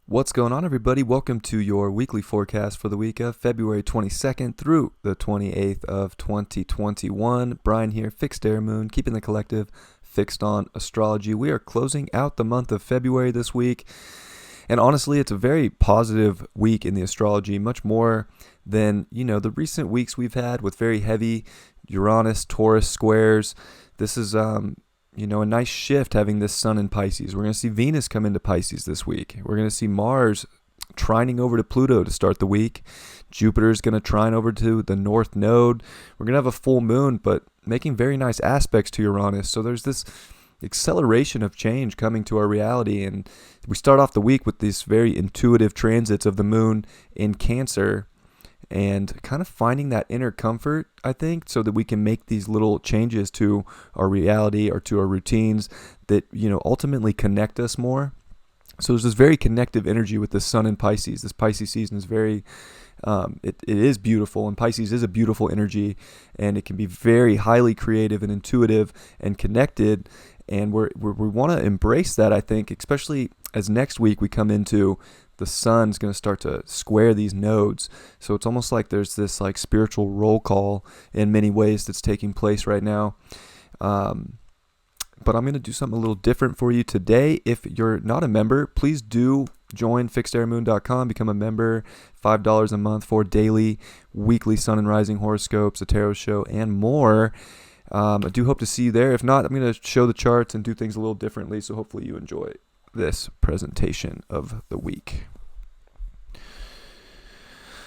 What's going on, everybody? Welcome to your weekly forecast for the week of February 22nd through the 28th of 2021. Brian here, Fixed Air Moon, keeping the collective fixed on astrology. We are closing out the month of February this week, and honestly, it's a very positive week in the astrology, much more than, the recent weeks we've had with very heavy Uranus, Taurus squares. This is, a nice shift having this sun in Pisces. We're going to see Venus come into Pisces this week. We're going to see Mars trining over to Pluto to start the week. Jupiter is going to trine over to the North Node. We're going to have a full moon, but making very nice aspects to Uranus. So there's this acceleration of change coming to our reality. And we start off the week with these very intuitive transits of the moon in Cancer, and kind of finding that inner comfort, I think, so that we can make these little changes to our reality or to our routines that, ultimately connect us more. So there's this very connective energy with the sun in Pisces. This Pisces season is very, it is beautiful, and Pisces is a beautiful energy, and it can be very highly creative and intuitive and connected. And we want to embrace that, I think, especially as next week we come into the sun's going to start to square these nodes. So it's almost like there's this like spiritual roll call in many ways that's taking place right now. But I'm going to do something a little different for you today. If you're not a member, please do join fixedairmoon.com, become a member. $5 a month for daily, weekly sun and rising horoscopes, a tarot show, and more. I do hope to see you there. If not, I'm going to show the charts and do things a little differently. So hopefully you enjoy this presentation of the week.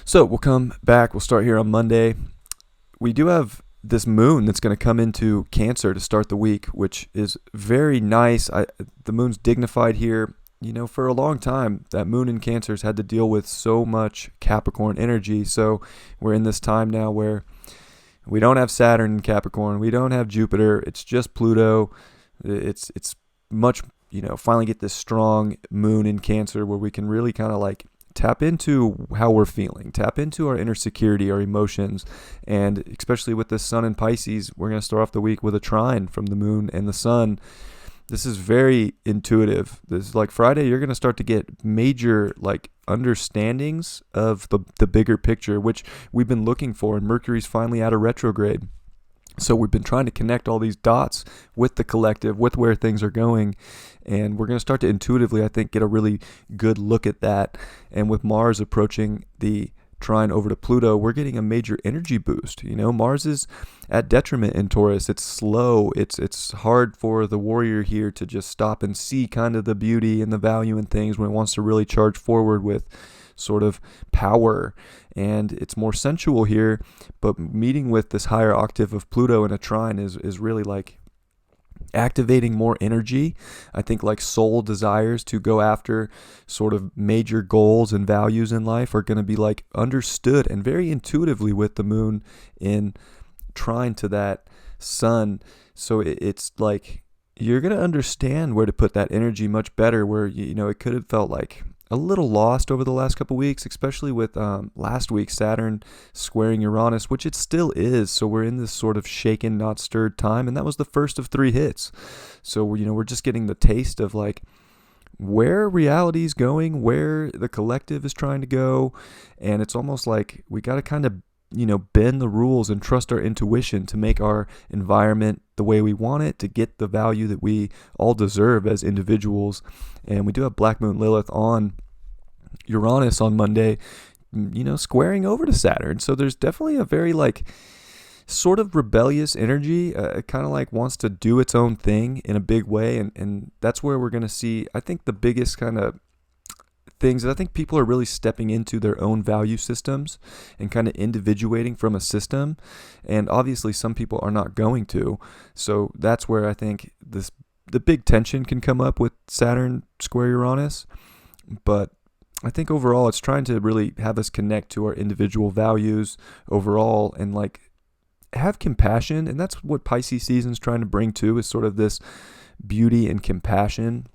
So we'll come back. We'll start here on Monday. We do have this moon that's going to come into Cancer to start the week, which is very nice. The moon's dignified here. For a long time, that moon in Cancer has had to deal with so much Capricorn energy. So we're in this time now where we don't have Saturn in Capricorn. We don't have Jupiter. It's just Pluto. It's much, finally get this strong moon in Cancer where we can really kind of like tap into how we're feeling, tap into our inner security, our emotions. And especially with this sun in Pisces, we're going to start off the week with a trine from the moon and the sun. This is very intuitive. This is like Friday, you're going to start to get major like understandings of the bigger picture, which we've been looking for. And Mercury's finally out of retrograde. So we've been trying to connect all these dots with the collective, with where things are going. And we're going to start to intuitively, I think, get a really good look at that. And with Mars approaching the trine over to Pluto, we're getting a major energy boost. Mars is at detriment in Taurus. It's slow. It's hard for the warrior here to just stop and see kind of the beauty and the value in things when it wants to really charge forward with sort of power. And it's more sensual here, but meeting with this higher octave of Pluto in a trine is really like activating more energy. I think like soul desires to go after sort of major goals and values in life are going to be like understood and very intuitively with the moon in trine to that sun. So it's like you're going to understand where to put that energy much better, where it could have felt like a little lost over the last couple weeks, especially with last week Saturn squaring Uranus, which it still is. So we're in this sort of shaken, not stirred time, and that was the first of 3 hits. So we're just getting the taste of like where reality is going, where the collective is trying to go, and it's almost like we got to kind of bend the rules and trust our intuition to make our environment the way we want it, to get the value that we all deserve as individuals. And we do have Black Moon Lilith on Uranus on Monday, squaring over to Saturn. So there's definitely a very like sort of rebellious energy. It kind of like wants to do its own thing in a big way. And that's where we're going to see, I think, the biggest kind of things that I think people are really stepping into their own value systems and kind of individuating from a system. And obviously some people are not going to. So that's where I think the big tension can come up with Saturn square Uranus. But I think overall it's trying to really have us connect to our individual values overall and like have compassion. And that's what Pisces season's trying to bring to, is sort of this beauty and compassion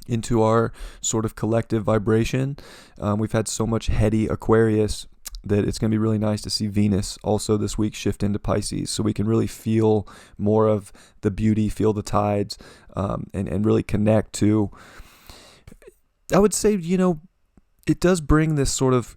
into our sort of collective vibration. We've had so much heady Aquarius that it's going to be really nice to see Venus also this week shift into Pisces, so we can really feel more of the beauty, feel the tides, and really connect to, I would say, it does bring this sort of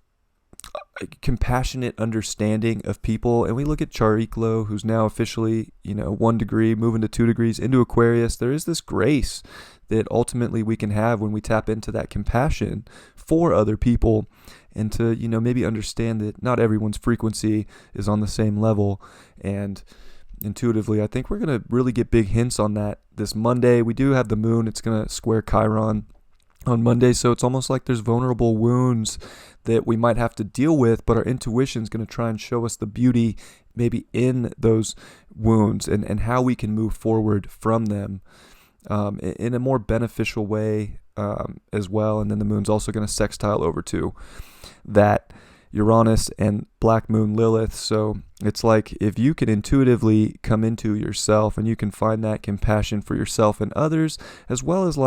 compassionate understanding of people. And we look at Chariklo, who's now officially 1 degree moving to 2 degrees into Aquarius. There is this grace that ultimately we can have when we tap into that compassion for other people, and to maybe understand that not everyone's frequency is on the same level. And intuitively, I think we're going to really get big hints on that this Monday. We do have the moon. It's going to square Chiron on Monday, so it's almost like there's vulnerable wounds that we might have to deal with, but our intuition is going to try and show us the beauty maybe in those wounds, and how we can move forward from them in a more beneficial way as well. And then the moon's also going to sextile over to that Uranus and Black Moon Lilith. So it's like, if you can intuitively come into yourself and you can find that compassion for yourself and others, as well as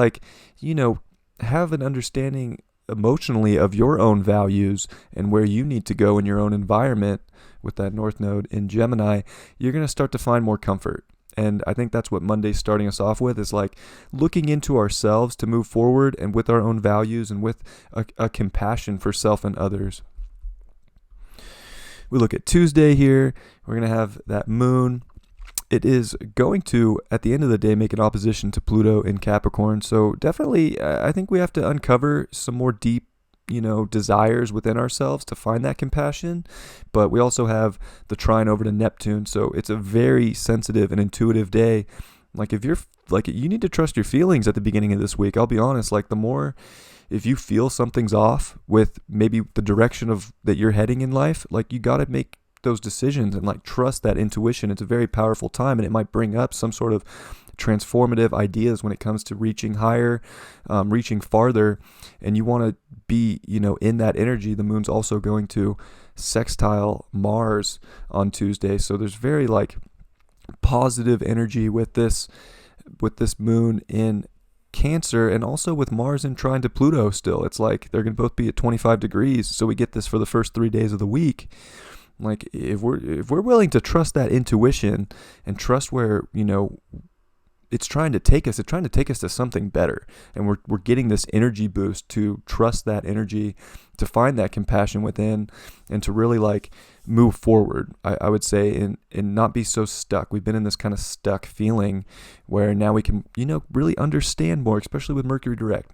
have an understanding emotionally of your own values and where you need to go in your own environment with that North Node in Gemini, you're going to start to find more comfort. And I think that's what Monday's starting us off with, is like looking into ourselves to move forward, and with our own values, and with a compassion for self and others. We look at Tuesday here. We're going to have that moon. It is going to, at the end of the day, make an opposition to Pluto in Capricorn. So definitely, I think we have to uncover some more deep, desires within ourselves to find that compassion. But we also have the trine over to Neptune. So it's a very sensitive and intuitive day. Like, if you're you need to trust your feelings at the beginning of this week. I'll be honest, if you feel something's off with maybe the direction of that you're heading in life, you got to make those decisions and trust that intuition. It's a very powerful time, and it might bring up some sort of transformative ideas when it comes to reaching higher, reaching farther, and you want to be in that energy. The moon's also going to sextile Mars on Tuesday, so there's very positive energy with this moon in Cancer, and also with Mars in trine to Pluto still. It's like they're going to both be at 25 degrees, so we get this for the first 3 days of the week. If we're willing to trust that intuition and trust where it's trying to take us to something better, and we're getting this energy boost to trust that energy, to find that compassion within, and to really move forward. I would say, and not be so stuck. We've been in this kind of stuck feeling, where now we can really understand more, especially with Mercury direct.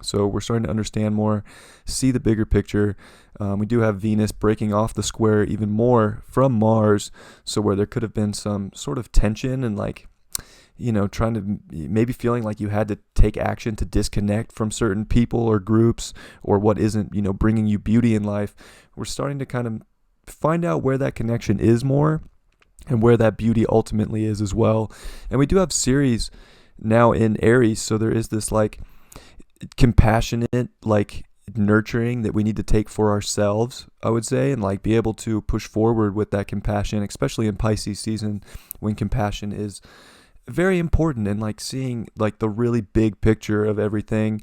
So we're starting to understand more, see the bigger picture. We do have Venus breaking off the square even more from Mars, so where there could have been some sort of tension and trying to maybe feeling like you had to take action to disconnect from certain people or groups, or what isn't bringing you beauty in life. We're starting to kind of find out where that connection is more, and where that beauty ultimately is as well. And we do have Ceres now in Aries, so there is this compassionate nurturing that we need to take for ourselves, I would say, and be able to push forward with that compassion, especially in Pisces season, when compassion is very important, and seeing the really big picture of everything.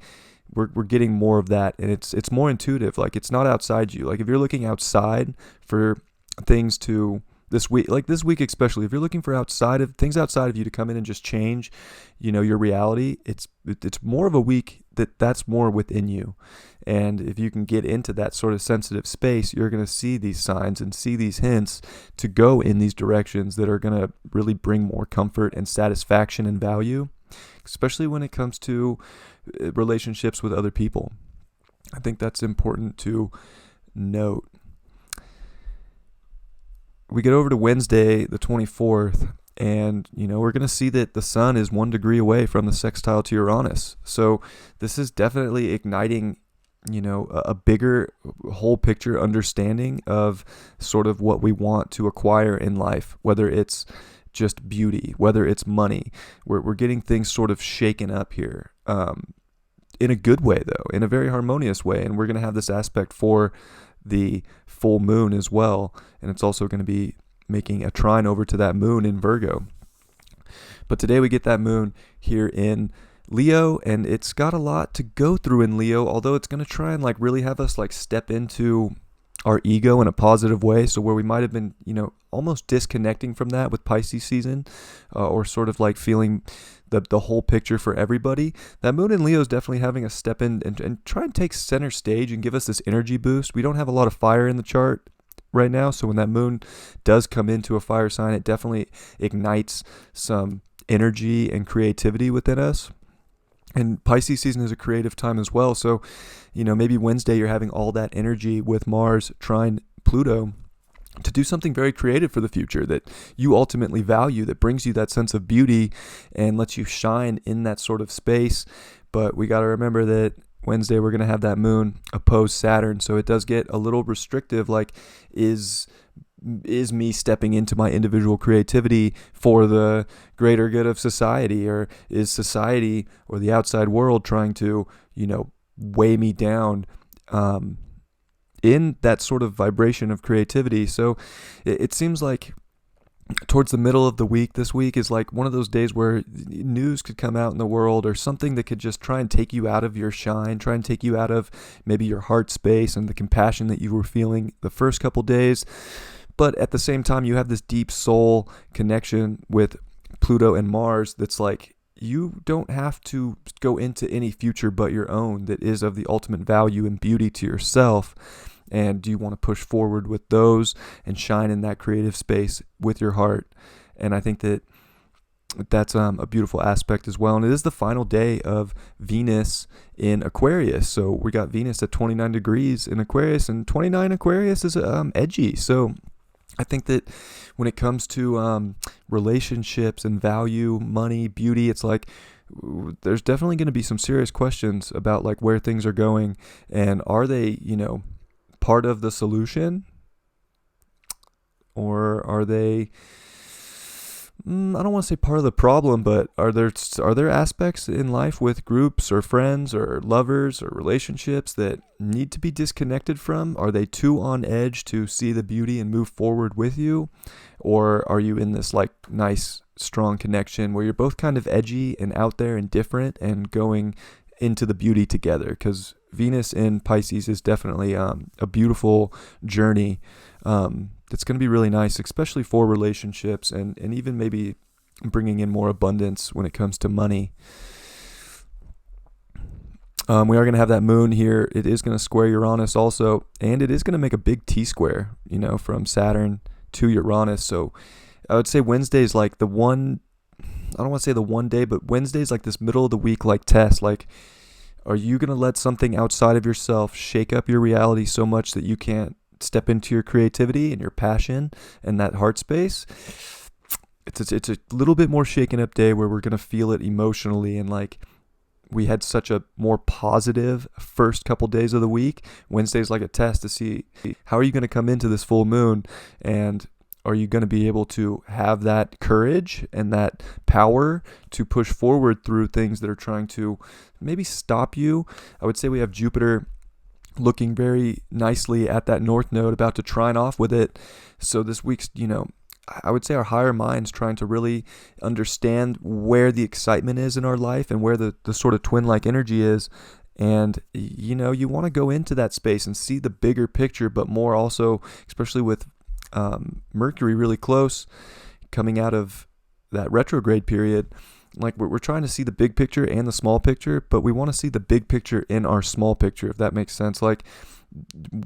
We're getting more of that, and it's more intuitive. It's not outside you. If you're looking outside for things to this week especially, if you're looking for things outside of you to come in and just change your reality, it's more of a week that's more within you. And if you can get into that sort of sensitive space, you're going to see these signs and see these hints to go in these directions that are going to really bring more comfort and satisfaction and value, especially when it comes to relationships with other people. I think that's important to note. We get over to Wednesday, the 24th, and we're going to see that the sun is 1 degree away from the sextile to Uranus. So this is definitely igniting a bigger whole picture understanding of sort of what we want to acquire in life, whether it's just beauty, whether it's money. We're getting things sort of shaken up here, in a good way though, in a very harmonious way. And we're going to have this aspect for the full moon as well, and it's also going to be making a trine over to that moon in Virgo. But today we get that moon here in Leo, and it's got a lot to go through in Leo, although it's going to try and really have us step into our ego in a positive way. So where we might have been, almost disconnecting from that with Pisces season, or sort of like feeling the whole picture for everybody, that moon in Leo is definitely having a step in and try and take center stage and give us this energy boost. We don't have a lot of fire in the chart right now, so when that moon does come into a fire sign, it definitely ignites some energy and creativity within us. And Pisces season is a creative time as well. So, maybe Wednesday you're having all that energy with Mars trine Pluto to do something very creative for the future that you ultimately value, that brings you that sense of beauty and lets you shine in that sort of space. But we got to remember that Wednesday we're going to have that moon oppose Saturn. So it does get a little restrictive, like is me stepping into my individual creativity for the greater good of society, or is society or the outside world trying to, weigh me down in that sort of vibration of creativity? So it seems like towards the middle of the week, this week is like one of those days where news could come out in the world, or something that could just try and take you out of your shine, try and take you out of maybe your heart space and the compassion that you were feeling the first couple days. But at the same time, you have this deep soul connection with Pluto and Mars that's like, you don't have to go into any future but your own that is of the ultimate value and beauty to yourself. And do you want to push forward with those and shine in that creative space with your heart? And I think that that's a beautiful aspect as well. And it is the final day of Venus in Aquarius. So we got Venus at 29 degrees in Aquarius, and 29 Aquarius is edgy. So I think that when it comes to relationships and value, money, beauty, it's like there's definitely going to be some serious questions about like where things are going, and are they, part of the solution, or are they, I don't want to say part of the problem, but are there aspects in life with groups or friends or lovers or relationships that need to be disconnected from? Are they too on edge to see the beauty and move forward with you? Or are you in this like nice, strong connection where you're both kind of edgy and out there and different and going into the beauty together? Because Venus in Pisces is definitely a beautiful journey. It's going to be really nice, especially for relationships and even maybe bringing in more abundance when it comes to money. We are going to have that moon here. It is going to square Uranus also, and it is going to make a big T-square, from Saturn to Uranus. So I would say Wednesday is like I don't want to say the one day, but Wednesday is like this middle of the week like test. Like, are you going to let something outside of yourself shake up your reality so much that you can't step into your creativity and your passion and that heart space? It's a little bit more shaken up day where we're going to feel it emotionally, and like we had such a more positive first couple days of the week. Wednesday's like a test to see how are you going to come into this full moon, and are you going to be able to have that courage and that power to push forward through things that are trying to maybe stop you? I would say we have Jupiter looking very nicely at that north node, about to trine off with it. So this week's, I would say our higher minds trying to really understand where the excitement is in our life and where the sort of twin-like energy is. And, you want to go into that space and see the bigger picture, but more also, especially with Mercury really close, coming out of that retrograde period, like we're trying to see the big picture and the small picture, but we want to see the big picture in our small picture, if that makes sense. Like,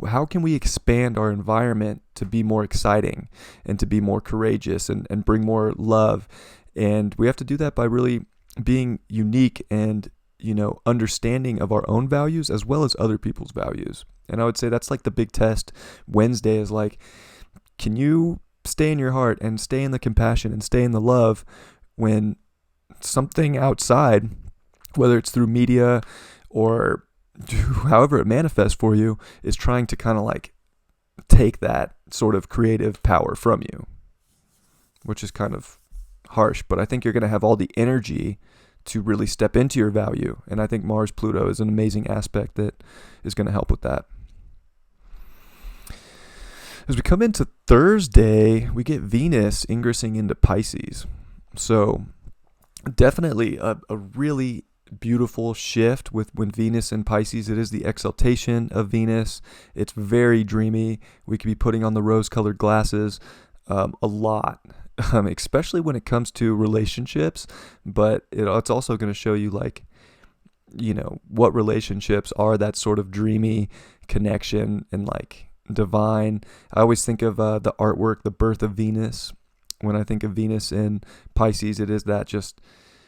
how can we expand our environment to be more exciting and to be more courageous and bring more love? And we have to do that by really being unique and, understanding of our own values as well as other people's values. And I would say that's like the big test. Wednesday is like, can you stay in your heart and stay in the compassion and stay in the love when something outside, whether it's through media or however it manifests for you, is trying to kind of like take that sort of creative power from you, which is kind of harsh, but I think you're going to have all the energy to really step into your value. And I think Mars Pluto is an amazing aspect that is going to help with that. As we come into Thursday, we get Venus ingressing into Pisces. So definitely a really beautiful shift with when Venus in Pisces. It is the exaltation of Venus. It's very dreamy. We could be putting on the rose-colored glasses a lot, especially when it comes to relationships. But it's also going to show you like, what relationships are that sort of dreamy connection and like divine. I always think of the artwork, The Birth of Venus. When I think of Venus in Pisces, it is that just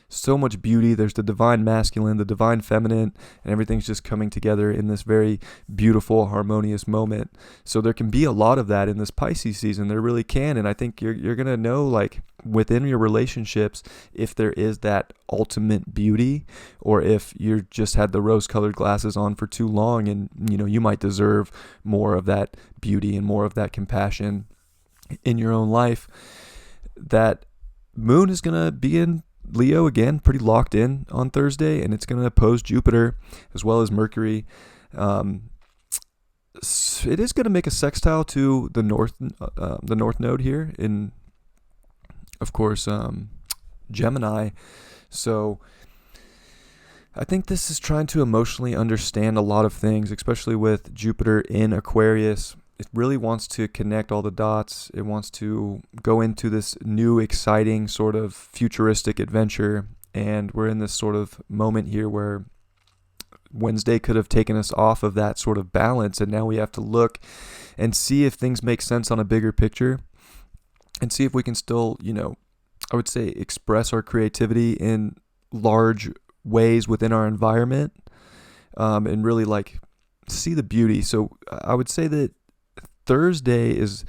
so much beauty. There's the divine masculine, the divine feminine, and everything's just coming together in this very beautiful, harmonious moment. So there can be a lot of that in this Pisces season. There really can. And I think you're going to know, like, within your relationships, if there is that ultimate beauty, or if you just had the rose-colored glasses on for too long, and, you might deserve more of that beauty and more of that compassion in your own life. That moon is going to be in Leo again, pretty locked in on Thursday, and it's going to oppose Jupiter as well as Mercury. It is going to make a sextile to the north node here in, of course, Gemini. So I think this is trying to emotionally understand a lot of things, especially with Jupiter in Aquarius. It really wants to connect all the dots. It wants to go into this new, exciting sort of futuristic adventure. And we're in this sort of moment here where Wednesday could have taken us off of that sort of balance. And now we have to look and see if things make sense on a bigger picture, and see if we can still, I would say, express our creativity in large ways within our environment, and really like see the beauty. So I would say that Thursday is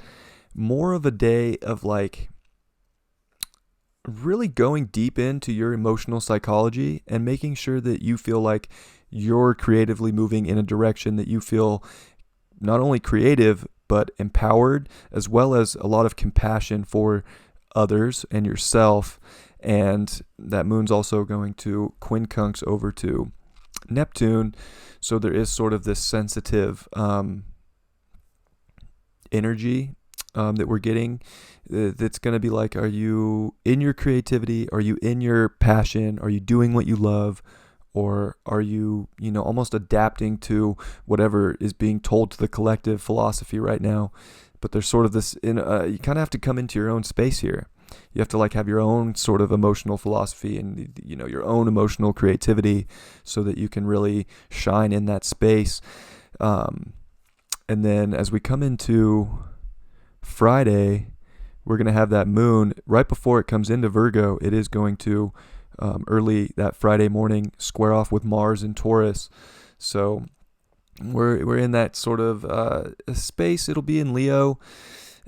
more of a day of like really going deep into your emotional psychology and making sure that you feel like you're creatively moving in a direction that you feel not only creative but empowered, as well as a lot of compassion for others and yourself. And that moon's also going to quincunx over to Neptune, so there is sort of this sensitive energy that we're getting, that's going to be like, are you in your creativity? Are you in your passion? Are you doing what you love? Or are you, almost adapting to whatever is being told to the collective philosophy right now? But there's sort of this, you kind of have to come into your own space here. You have to like have your own sort of emotional philosophy and, your own emotional creativity, so that you can really shine in that space. And then as we come into Friday, we're going to have that moon right before it comes into Virgo. It is going to early that Friday morning square off with Mars in Taurus. So we're in that sort of space. It'll be in Leo,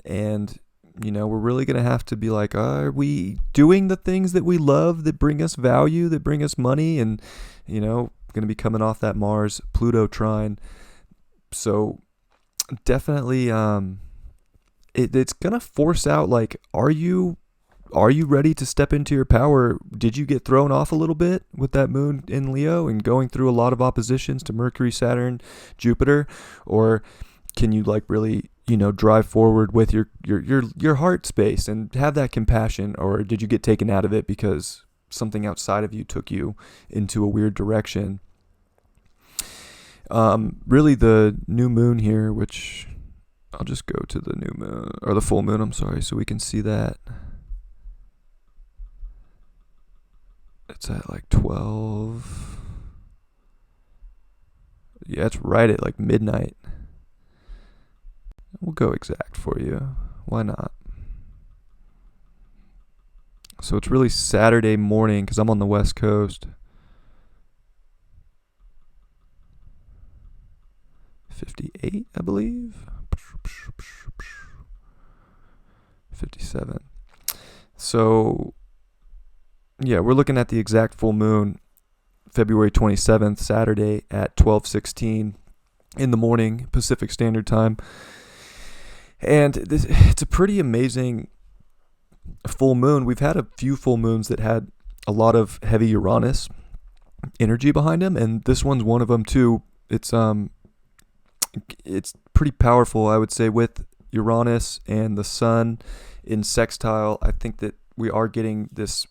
and we're really going to have to be like, are we doing the things that we love, that bring us value, that bring us money? And going to be coming off that Mars Pluto trine. So definitely it's gonna force out, like, are you ready to step into your power? Did you get thrown off a little bit with that moon in Leo and going through a lot of oppositions to Mercury, Saturn, Jupiter? Or can you like really drive forward with your heart space and have that compassion? Or did you get taken out of it because something outside of you took you into a weird direction? Really the new moon here, which I'll just go to the new moon, or the full moon, I'm sorry, so we can see that. It's at like 12. Yeah, it's right at like midnight. We'll go exact for you. Why not? So it's really Saturday morning, because I'm on the West Coast. 58, I believe. 57. So, yeah, we're looking at the exact full moon, February 27th, Saturday at 12:16 in the morning, Pacific Standard Time. And it's a pretty amazing full moon. We've had a few full moons that had a lot of heavy Uranus energy behind them, and this one's one of them too. It's pretty powerful, I would say, with Uranus and the sun in sextile. I think that we are getting this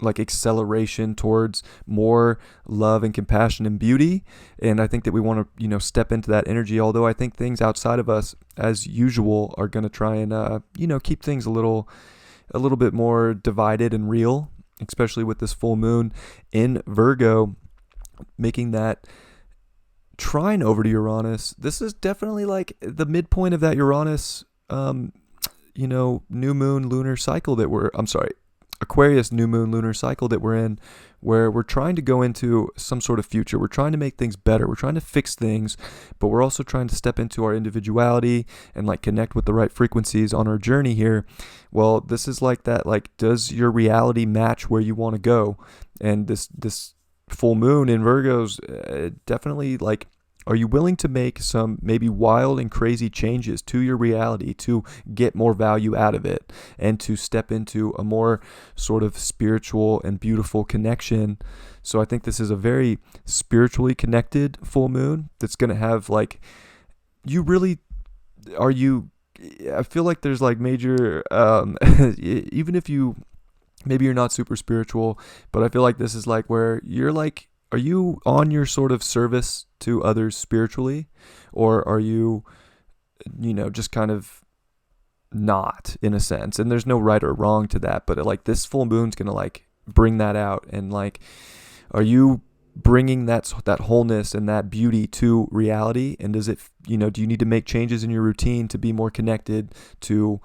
like acceleration towards more love and compassion and beauty. And I think that we want to, step into that energy. Although I think things outside of us, as usual, are going to try and, keep things a little bit more divided and real, especially with this full moon in Virgo, making that trine over to Uranus. This is definitely like the midpoint of that Uranus, new moon lunar cycle Aquarius new moon lunar cycle that we're in, where we're trying to go into some sort of future. We're trying to make things better. We're trying to fix things, but we're also trying to step into our individuality and like connect with the right frequencies on our journey here. Well, this is like that, like, does your reality match where you want to go? And this full moon in Virgo's definitely like, are you willing to make some maybe wild and crazy changes to your reality to get more value out of it and to step into a more sort of spiritual and beautiful connection? So I think this is a very spiritually connected full moon that's going to have like, I feel like there's like major, even if maybe you're not super spiritual, but I feel like this is like where you're like, are you on your sort of service to others spiritually, or are you, just kind of not, in a sense? And there's no right or wrong to that, but like this full moon's going to like bring that out. And like, are you bringing that wholeness and that beauty to reality? And does it, do you need to make changes in your routine to be more connected to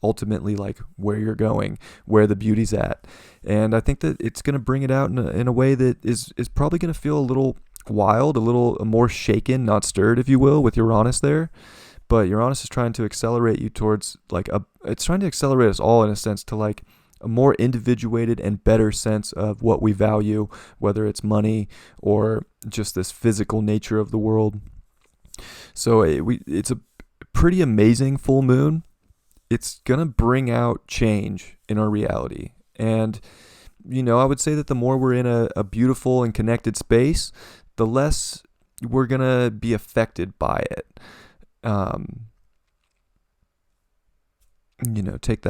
ultimately like where you're going, where the beauty's at? And I think that it's going to bring it out in a way that is probably going to feel a little wild, a little more shaken, not stirred, if you will, with Uranus there. But Uranus is trying to accelerate you towards like it's trying to accelerate us all in a sense to like a more individuated and better sense of what we value, whether it's money or just this physical nature of the world. So it's a pretty amazing full moon. It's going to bring out change in our reality. And, I would say that the more we're in a beautiful and connected space, the less we're going to be affected by it. Take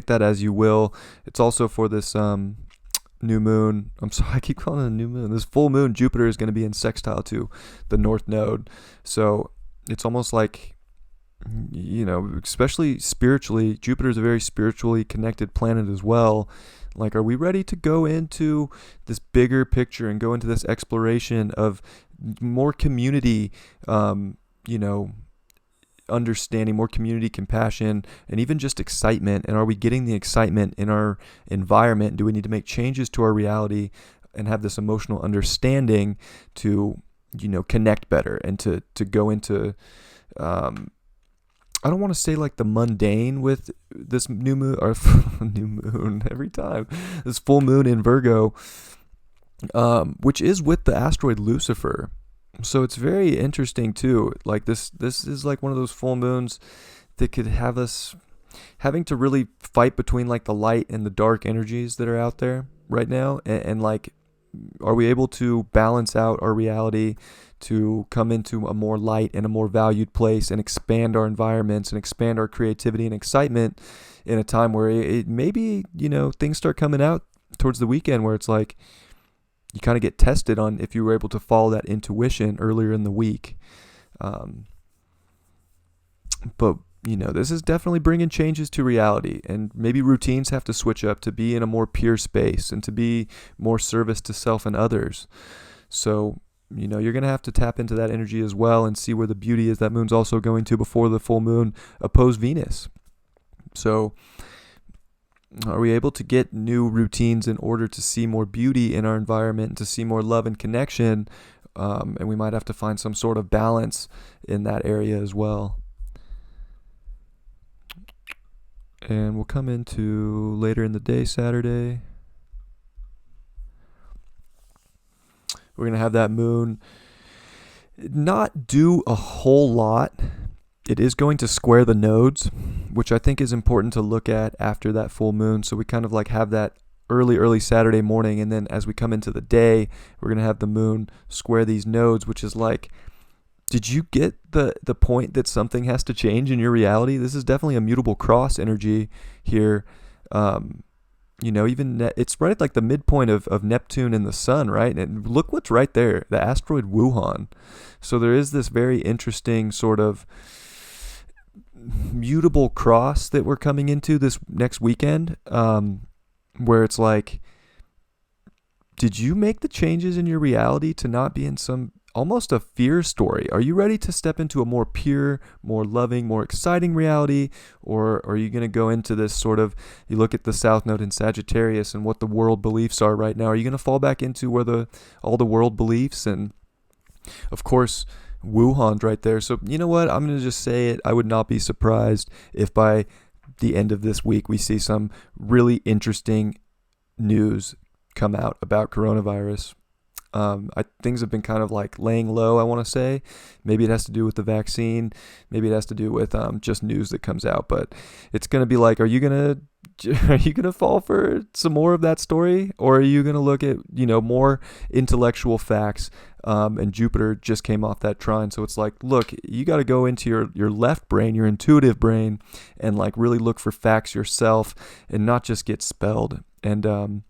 that as you will. It's also for this new moon. I'm sorry, I keep calling it a new moon. This full moon, Jupiter is going to be in sextile to the North Node. So it's almost like, especially spiritually, Jupiter is a very spiritually connected planet as well. Like, are we ready to go into this bigger picture and go into this exploration of more community, understanding, more community compassion, and even just excitement? And are we getting the excitement in our environment? Do we need to make changes to our reality and have this emotional understanding to, connect better and to go into, I don't want to say like the mundane with this new moon, or new moon every time, this full moon in Virgo, which is with the asteroid Lucifer. So it's very interesting too. Like this is like one of those full moons that could have us having to really fight between like the light and the dark energies that are out there right now. And like, are we able to balance out our reality to come into a more light and a more valued place and expand our environments and expand our creativity and excitement in a time where it maybe, things start coming out towards the weekend where it's like you kind of get tested on if you were able to follow that intuition earlier in the week. But this is definitely bringing changes to reality, and maybe routines have to switch up to be in a more pure space and to be more service to self and others. So, you're going to have to tap into that energy as well and see where the beauty is. That moon's also going to, before the full moon, oppose Venus. So are we able to get new routines in order to see more beauty in our environment and to see more love and connection? And we might have to find some sort of balance in that area as well. And we'll come into later in the day, Saturday. We're going to have that moon not do a whole lot. It is going to square the nodes, which I think is important to look at after that full moon. So we kind of like have that early Saturday morning. And then as we come into the day, we're going to have the moon square these nodes, which is like, did you get the point that something has to change in your reality? This is definitely a mutable cross energy here. Even it's right at like the midpoint of Neptune and the sun, right? And look what's right there, the asteroid Wuhan. So there is this very interesting sort of mutable cross that we're coming into this next weekend, where it's like, did you make the changes in your reality to not be in some almost a fear story? Are you ready to step into a more pure, more loving, more exciting reality? Or are you going to go into this sort of, you look at the South Node in Sagittarius and what the world beliefs are right now. Are you going to fall back into where all the world beliefs? And of course, Wuhan's right there. So you know what? I'm going to just say it. I would not be surprised if by the end of this week we see some really interesting news come out about coronavirus. Things have been kind of like laying low, I want to say. Maybe it has to do with the vaccine. Maybe it has to do with just news that comes out. But it's going to be like, are you going to fall for some more of that story? Or are you going to look at, more intellectual facts? And Jupiter just came off that trine. So it's like, look, you got to go into your left brain, your intuitive brain, and like really look for facts yourself and not just get spelled. And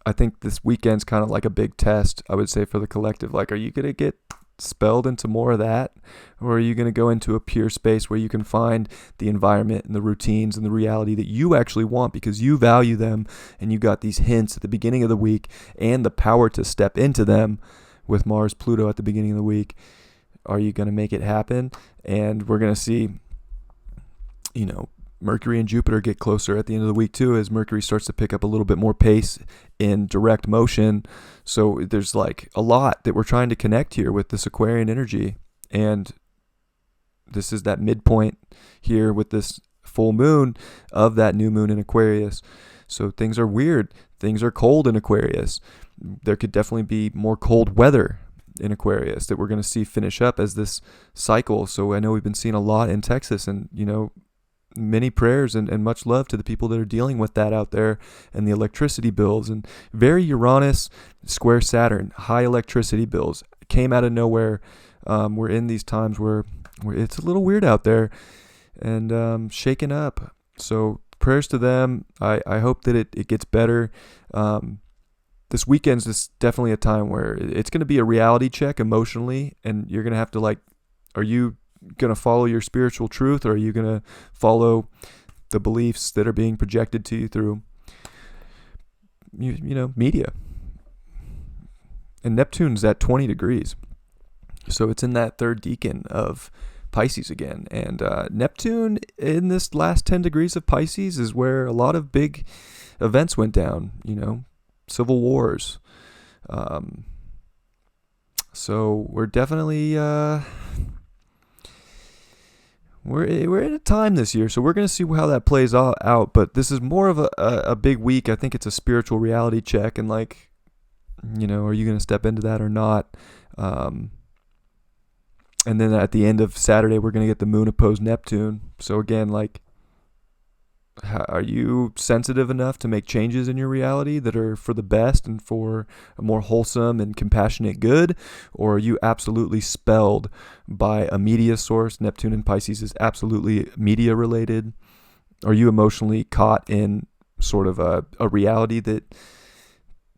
I think this weekend's kind of like a big test, I would say, for the collective. Like, are you going to get spelled into more of that? Or are you going to go into a pure space where you can find the environment and the routines and the reality that you actually want because you value them and you got these hints at the beginning of the week and the power to step into them with Mars, Pluto at the beginning of the week? Are you going to make it happen? And we're going to see, Mercury and Jupiter get closer at the end of the week too, as Mercury starts to pick up a little bit more pace in direct motion. So there's like a lot that we're trying to connect here with this Aquarian energy. And this is that midpoint here with this full moon of that new moon in Aquarius. So things are weird. Things are cold in Aquarius. There could definitely be more cold weather in Aquarius that we're going to see finish up as this cycle. So I know we've been seeing a lot in Texas, and, many prayers and much love to the people that are dealing with that out there and the electricity bills. And very Uranus square Saturn, high electricity bills came out of nowhere. We're in these times where it's a little weird out there and shaken up. So prayers to them. I hope that it gets better. This weekend's just definitely a time where it's going to be a reality check emotionally, and you're going to have to are you going to follow your spiritual truth, or are you going to follow the beliefs that are being projected to you through media? And Neptune's at 20 degrees, so it's in that third decan of Pisces again. And Neptune in this last 10 degrees of Pisces is where a lot of big events went down, civil wars. So we're definitely we're in a time this year, so we're going to see how that plays out. But this is more of a big week. I think it's a spiritual reality check, and are you going to step into that or not? And then at the end of Saturday, we're going to get the moon opposed Neptune. So again, are you sensitive enough to make changes in your reality that are for the best and for a more wholesome and compassionate good? Or are you absolutely spelled by a media source? Neptune in Pisces is absolutely media related. Are you emotionally caught in sort of a reality that,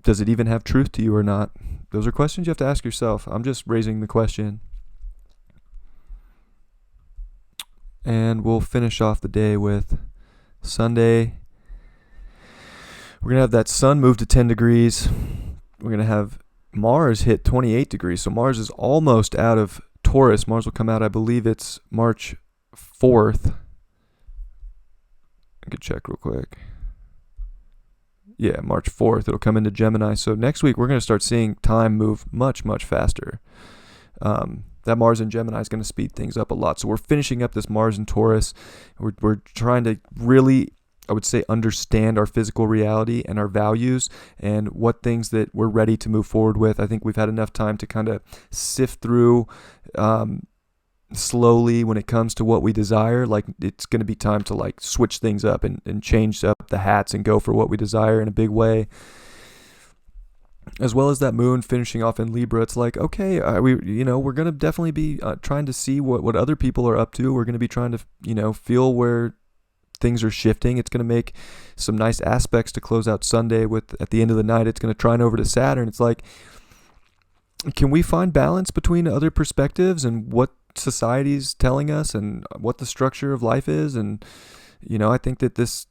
does it even have truth to you or not? Those are questions you have to ask yourself. I'm just raising the question. And we'll finish off the day with Sunday. We're going to have that sun move to 10 degrees. We're going to have Mars hit 28 degrees. So Mars is almost out of Taurus. Mars will come out, I believe it's March 4th. I could check real quick. Yeah, March 4th. It'll come into Gemini. So next week we're going to start seeing time move much, much faster. That Mars in Gemini is going to speed things up a lot. So we're finishing up this Mars in Taurus. We're trying to really, I would say, understand our physical reality and our values and what things that we're ready to move forward with. I think we've had enough time to kind of sift through slowly when it comes to what we desire. It's going to be time to switch things up and change up the hats and go for what we desire in a big way. As well as that moon finishing off in Libra, it's okay, we're going to definitely be trying to see what other people are up to. We're going to be trying to, feel where things are shifting. It's going to make some nice aspects to close out Sunday with. At the end of the night, it's going to trine over to Saturn. It's like, can we find balance between other perspectives and what society's telling us and what the structure of life is? And I think that this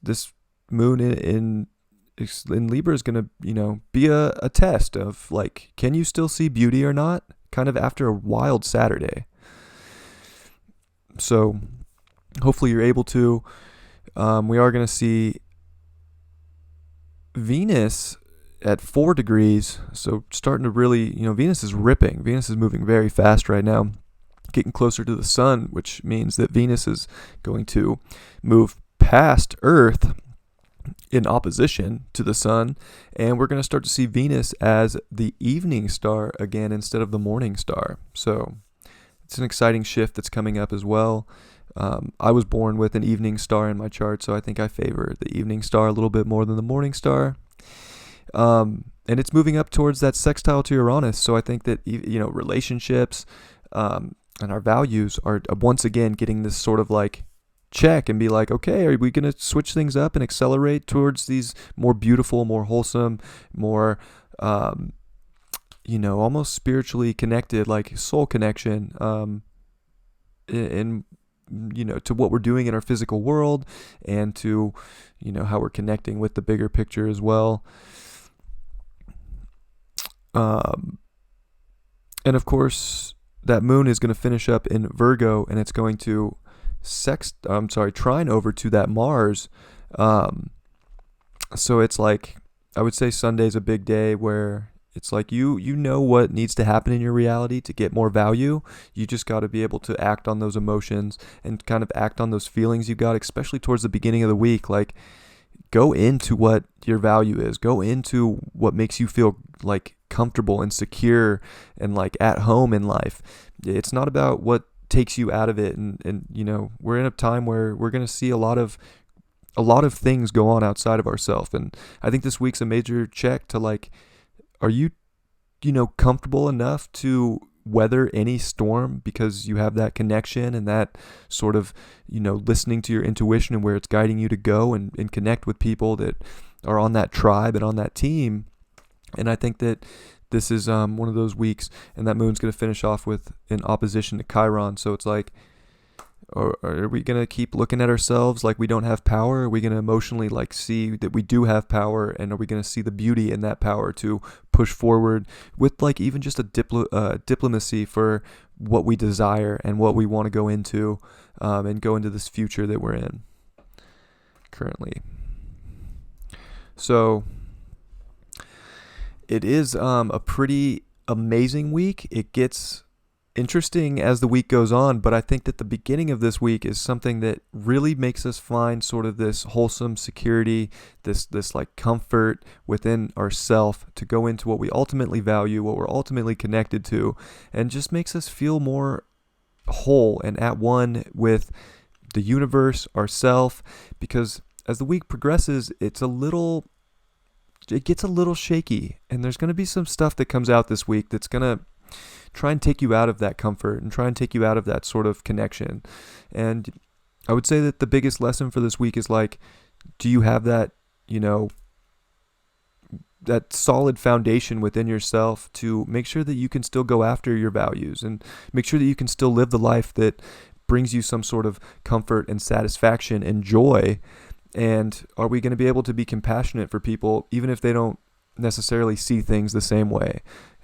moon in Libra is going to be a test of like, can you still see beauty or not, kind of after a wild Saturday. So hopefully you're able to. We are going to see Venus at 4 degrees, so starting to really, Venus is ripping. Venus is moving very fast right now, getting closer to the sun, which means that Venus is going to move past Earth in opposition to the sun, and we're going to start to see Venus as the evening star again instead of the morning star. So it's an exciting shift that's coming up as well. I was born with an evening star in my chart, so I think I favor the evening star a little bit more than the morning star. And it's moving up towards that sextile to Uranus, so I think that relationships and our values are once again getting this sort of like check and be like, okay, are we going to switch things up and accelerate towards these more beautiful, more wholesome, more almost spiritually connected, like soul connection, in to what we're doing in our physical world, and to how we're connecting with the bigger picture as well. And of course that moon is going to finish up in Virgo, and it's going to trine over to that Mars. So it's like, I would say Sunday's a big day where it's like you know what needs to happen in your reality to get more value. You just got to be able to act on those emotions and kind of act on those feelings you got, especially towards the beginning of the week. Like, go into what your value is. Go into what makes you feel like comfortable and secure and like at home in life. It's not about what takes you out of it. And we're in a time where we're going to see a lot of things go on outside of ourselves. And I think this week's a major check to like, are you comfortable enough to weather any storm because you have that connection and that sort of, listening to your intuition and where it's guiding you to go and connect with people that are on that tribe and on that team. And I think that this is one of those weeks, and that moon's going to finish off with an opposition to Chiron. So it's like, are we going to keep looking at ourselves like we don't have power? Are we going to emotionally like see that we do have power? And are we going to see the beauty in that power to push forward with like even just a diplomacy for what we desire and what we want to go into, and go into this future that we're in currently? So it is a pretty amazing week. It gets interesting as the week goes on, but I think that the beginning of this week is something that really makes us find sort of this wholesome security, this like comfort within ourself to go into what we ultimately value, what we're ultimately connected to, and just makes us feel more whole and at one with the universe, ourself. Because as the week progresses, it gets a little shaky, and there's going to be some stuff that comes out this week that's going to try and take you out of that comfort and try and take you out of that sort of connection. And I would say that the biggest lesson for this week is like, do you have that, that solid foundation within yourself to make sure that you can still go after your values and make sure that you can still live the life that brings you some sort of comfort and satisfaction and joy? And are we going to be able to be compassionate for people even if they don't necessarily see things the same way?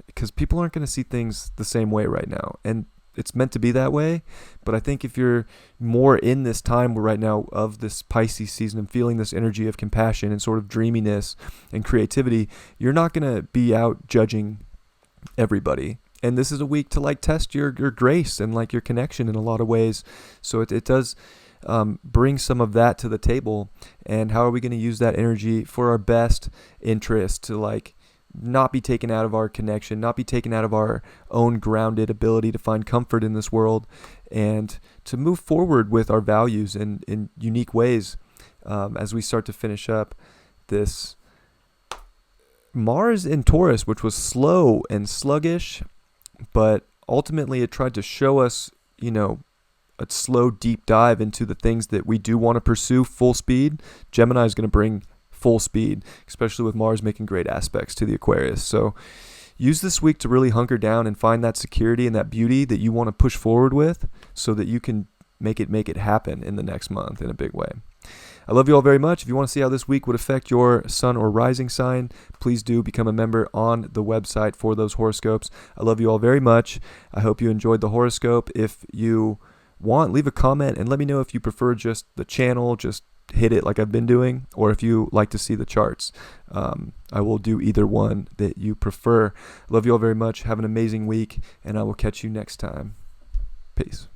Because people aren't going to see things the same way right now, and it's meant to be that way. But I think if you're more in this time right now of this Pisces season and feeling this energy of compassion and sort of dreaminess and creativity, you're not going to be out judging everybody. And this is a week to like test your grace and like your connection in a lot of ways. So it does bring some of that to the table. And how are we going to use that energy for our best interest to like not be taken out of our connection, not be taken out of our own grounded ability to find comfort in this world, and to move forward with our values in unique ways, as we start to finish up this Mars in Taurus, which was slow and sluggish, but ultimately it tried to show us, a slow, deep dive into the things that we do want to pursue full speed, Gemini is going to bring full speed, especially with Mars making great aspects to the Aquarius. So use this week to really hunker down and find that security and that beauty that you want to push forward with so that you can make it happen in the next month in a big way. I love you all very much. If you want to see how this week would affect your sun or rising sign, please do become a member on the website for those horoscopes. I love you all very much. I hope you enjoyed the horoscope. If you want, leave a comment and let me know if you prefer just the channel, just hit it like I've been doing, or if you like to see the charts. I will do either one that you prefer. Love you all very much. Have an amazing week, and I will catch you next time. Peace.